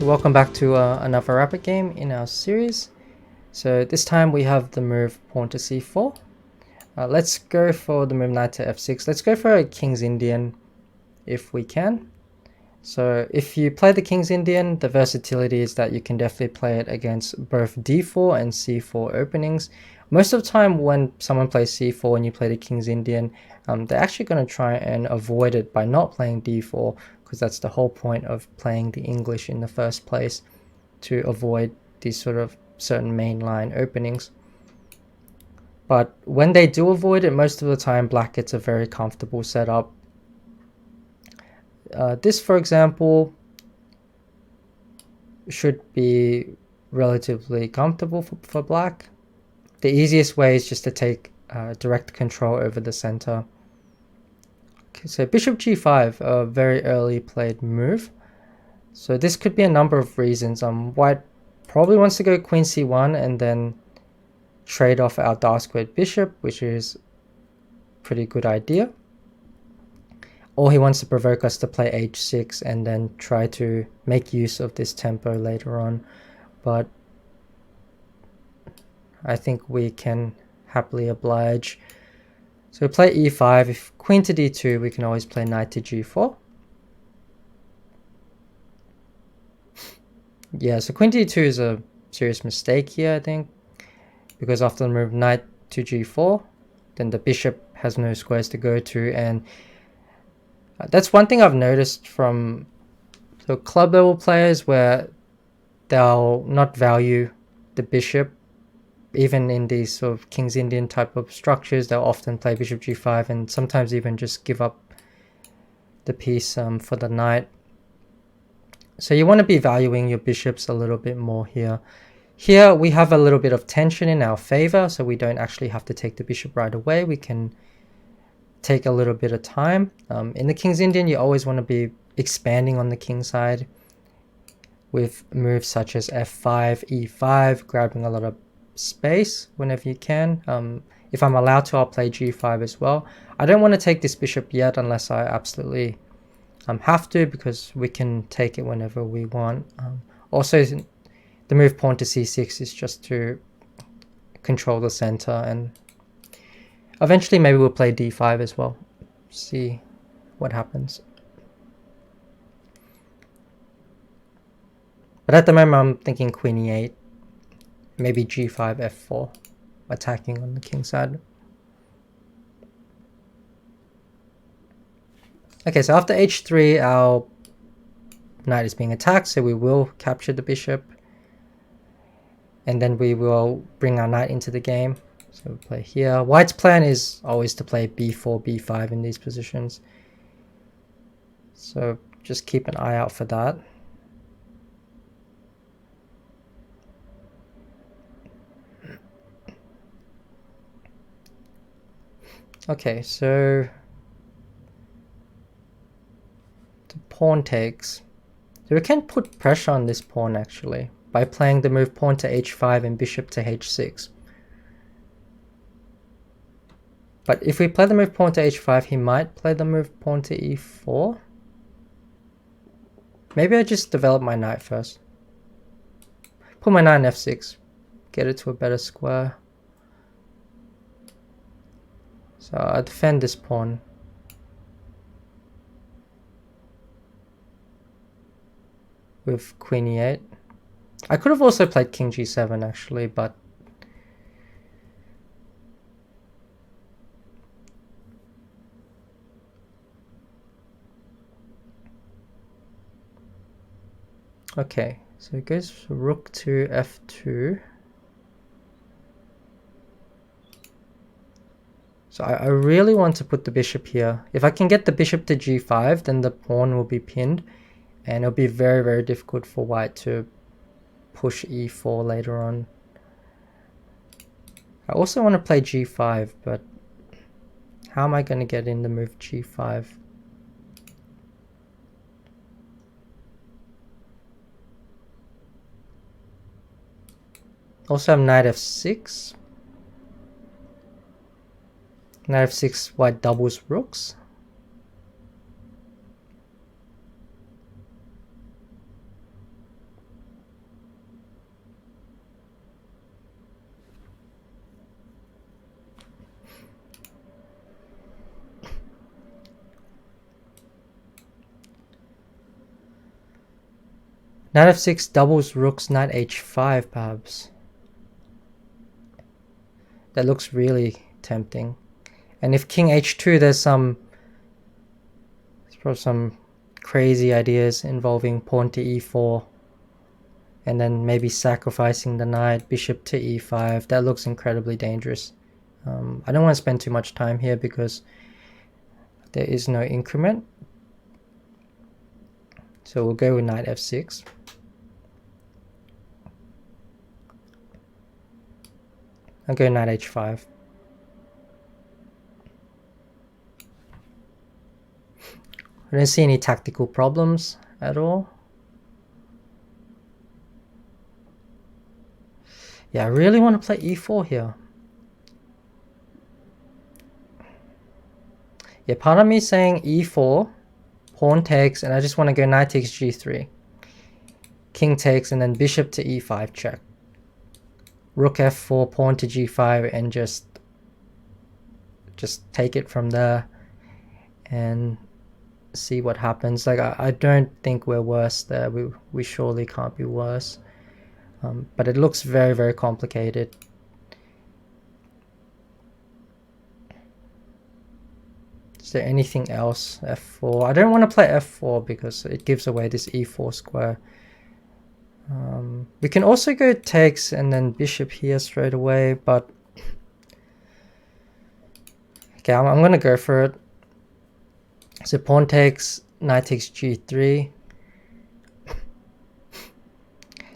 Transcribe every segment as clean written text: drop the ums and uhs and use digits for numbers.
Welcome back to another rapid game in our series. So this time we have the move pawn to c4. Let's go for the move knight to f6. Let's go for a King's Indian if we can. So if you play the King's Indian, the versatility is that you can definitely play it against both d4 and c4 openings. Most of the time when someone plays c4 and you play the King's Indian, they're actually going to try and avoid it by not playing d4, because that's the whole point of playing the English in the first place, to avoid these sort of certain mainline openings. But when they do avoid it, most of the time black gets a very comfortable setup. This, for example, should be relatively comfortable for black. The easiest way is just to take direct control over the center. Okay, so bishop g5, a very early played move. So this could be a number of reasons. White probably wants to go queen c1 and then trade off our dark squared bishop, which is a pretty good idea. Or he wants to provoke us to play h6 and then try to make use of this tempo later on. But I think we can happily oblige. So we play e5. If queen to d2, we can always play knight to g4. Yeah, so queen to d2 is a serious mistake here, I think, because after the move knight to g4, then the bishop has no squares to go to, and that's one thing I've noticed from the club level players, where they'll not value the bishop. Even in these sort of King's Indian type of structures, they'll often play bishop g5 and sometimes even just give up the piece for the knight. So you want to be valuing your bishops a little bit more here. Here we have a little bit of tension in our favor, so we don't actually have to take the bishop right away. We can take a little bit of time. In the King's Indian, you always want to be expanding on the king side with moves such as f5, e5, grabbing a lot of space whenever you can. If I'm allowed to, I'll play g5 as well. I don't want to take this bishop yet unless I absolutely have to, because we can take it whenever we want. Also, the move pawn to c6 is just to control the center, and eventually maybe we'll play d5 as well. See what happens. But at the moment I'm thinking queen e8, maybe g5, f4, attacking on the king side. Okay, so after h3, our knight is being attacked, so we will capture the bishop. And then we will bring our knight into the game. So we'll play here. White's plan is always to play b4, b5 in these positions. So just keep an eye out for that. Okay, so the pawn takes. So we can put pressure on this pawn actually by playing the move pawn to h5 and bishop to h6. But if we play the move pawn to h5, he might play the move pawn to e4. Maybe I just develop my knight first. Put my knight on f6, get it to a better square. So I defend this pawn. With queen e8. I could have also played king g7 actually, but okay, so it goes rook to f2. So I really want to put the bishop here. If I can get the bishop to g5, then the pawn will be pinned, and it'll be very, very difficult for white to push e4 later on. I also want to play g5, but how am I going to get in the move g5? Also have knight f6. Knight f6, white doubles rooks. Knight f6 doubles rooks, knight h5 perhaps. That looks really tempting. And if king h2, there's probably some crazy ideas involving pawn to e4. And then maybe sacrificing the knight, bishop to e5. That looks incredibly dangerous. I don't want to spend too much time here because there is no increment. So we'll go with knight f6. I'll go knight h5. I don't see any tactical problems at all. Yeah, I really want to play e4 here. Yeah, part of me is saying e4, pawn takes, and I just want to go knight takes g3. King takes, and then bishop to e5 check. Rook f4, pawn to g5, and just take it from there and see what happens. Like, I don't think we're worse there. We surely can't be worse. But it looks very, very complicated. Is there anything else? f4. I don't want to play f4 because it gives away this e4 square. We can also go takes and then bishop here straight away, but okay, I'm gonna go for it. So pawn takes, knight takes g3.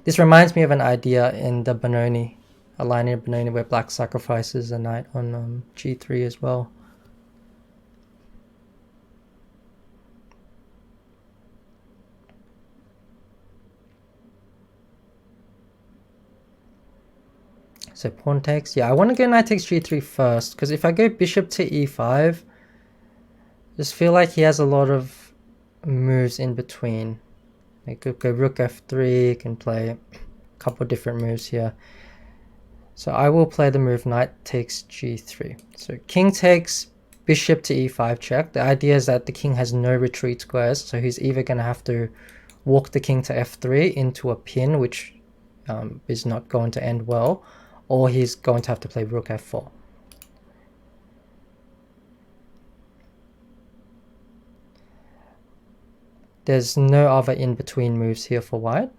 This reminds me of an idea in the Benoni, a line in Benoni where black sacrifices a knight on g3 as well. So pawn takes. Yeah, I want to go knight takes g3 first, because if I go bishop to e5, I just feel like he has a lot of moves in between. I could go rook f3, can play a couple different moves here. So I will play the move knight takes g3. So king takes, bishop to e5 check. The idea is that the king has no retreat squares, so he's either going to have to walk the king to f3 into a pin, which is not going to end well, or he's going to have to play rook f4. There's no other in-between moves here for white,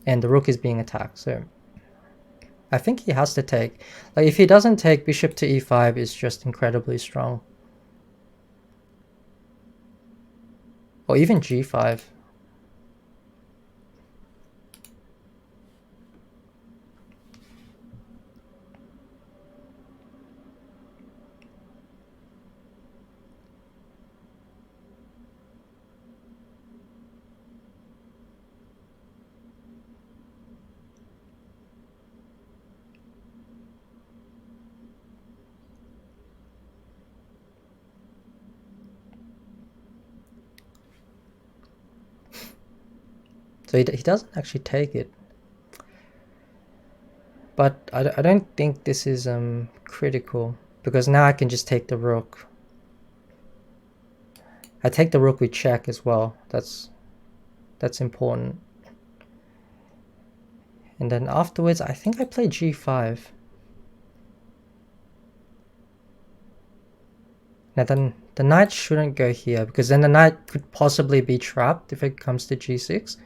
and the rook is being attacked, so I think he has to take. Like, if he doesn't take, bishop to e5 is just incredibly strong. Or even g5. So he doesn't actually take it. But I don't think this is critical, because now I can just take the rook. I take the rook with check as well. That's important. And then afterwards, I think I play g5. Now then, the knight shouldn't go here, because then the knight could possibly be trapped if it comes to g6.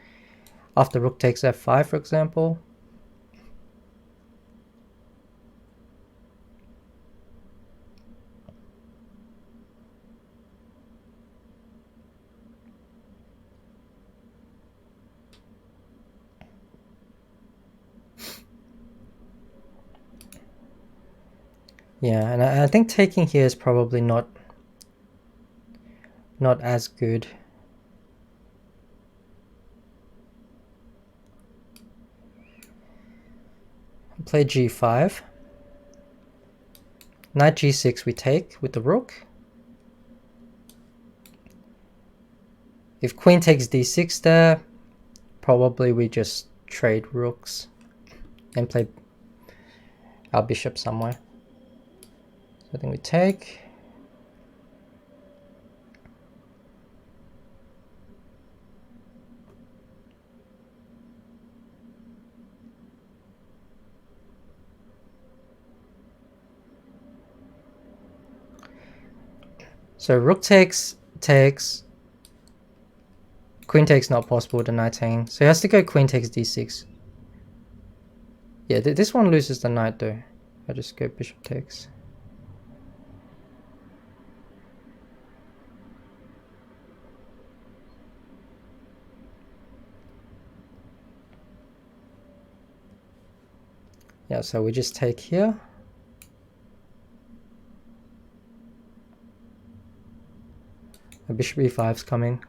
After rook takes f5, for example. Yeah, and I think taking here is probably not as good. Play g5. Knight g6 we take with the rook. If queen takes d6 there, probably we just trade rooks and play our bishop somewhere. So I think we take. So rook takes, queen takes not possible with the knight hanging. So he has to go queen takes d6. Yeah, this one loses the knight though. I just go bishop takes. Yeah, so we just take here. A bishop e5 is coming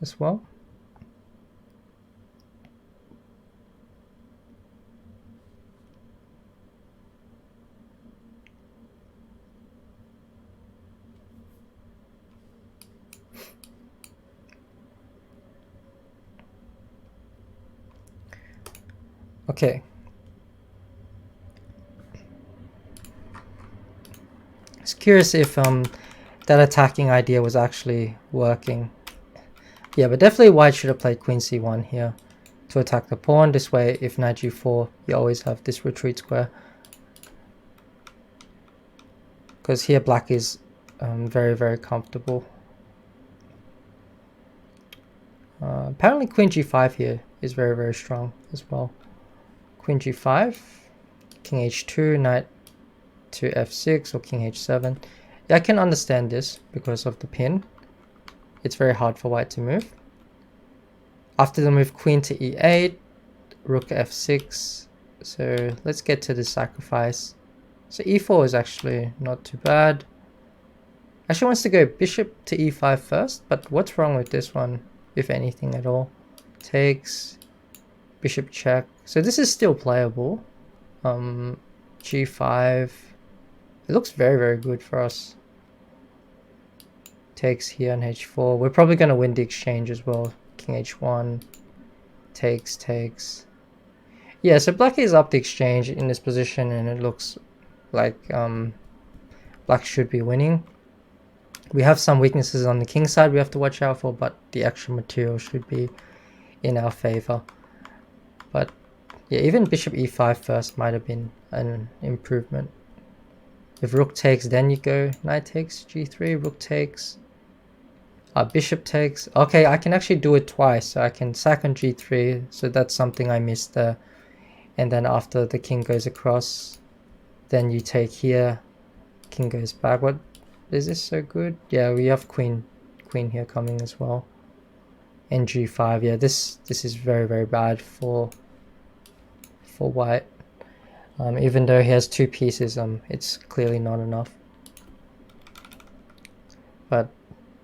as well. Okay. It's curious if that attacking idea was actually working. Yeah, but definitely white should have played queen c1 here to attack the pawn. This way, if knight g4, you always have this retreat square. Because here black is very, very comfortable. Apparently queen g5 here is very, very strong as well. Queen g5, king h2, knight to f6 or king h7. Yeah, I can understand this because of the pin. It's very hard for white to move. After the move, queen to e8, rook f6. So let's get to the sacrifice. So e4 is actually not too bad. Actually wants to go bishop to e5 first, but what's wrong with this one, if anything at all? Takes, bishop check. So this is still playable. G5. It looks very, very good for us. Takes here on h4. We're probably going to win the exchange as well. King h1. Takes. Yeah, so black is up the exchange in this position, and it looks like black should be winning. We have some weaknesses on the king side we have to watch out for, but the extra material should be in our favor. But yeah, even bishop e5 first might have been an improvement. If rook takes, then you go knight takes, g3, rook takes, bishop takes. Okay, I can actually do it twice, so I can sack on g3, so that's something I missed there. And then after the king goes across, then you take here, king goes back. What is this so good? Yeah, we have queen here coming as well. And g5. Yeah, this is very, very bad for white. Even though he has two pieces, it's clearly not enough. But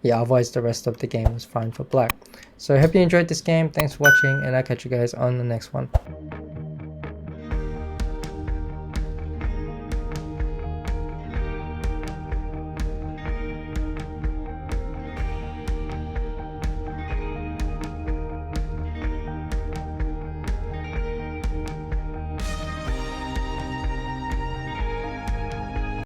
yeah, otherwise the rest of the game was fine for black. So I hope you enjoyed this game. Thanks for watching, and I'll catch you guys on the next one.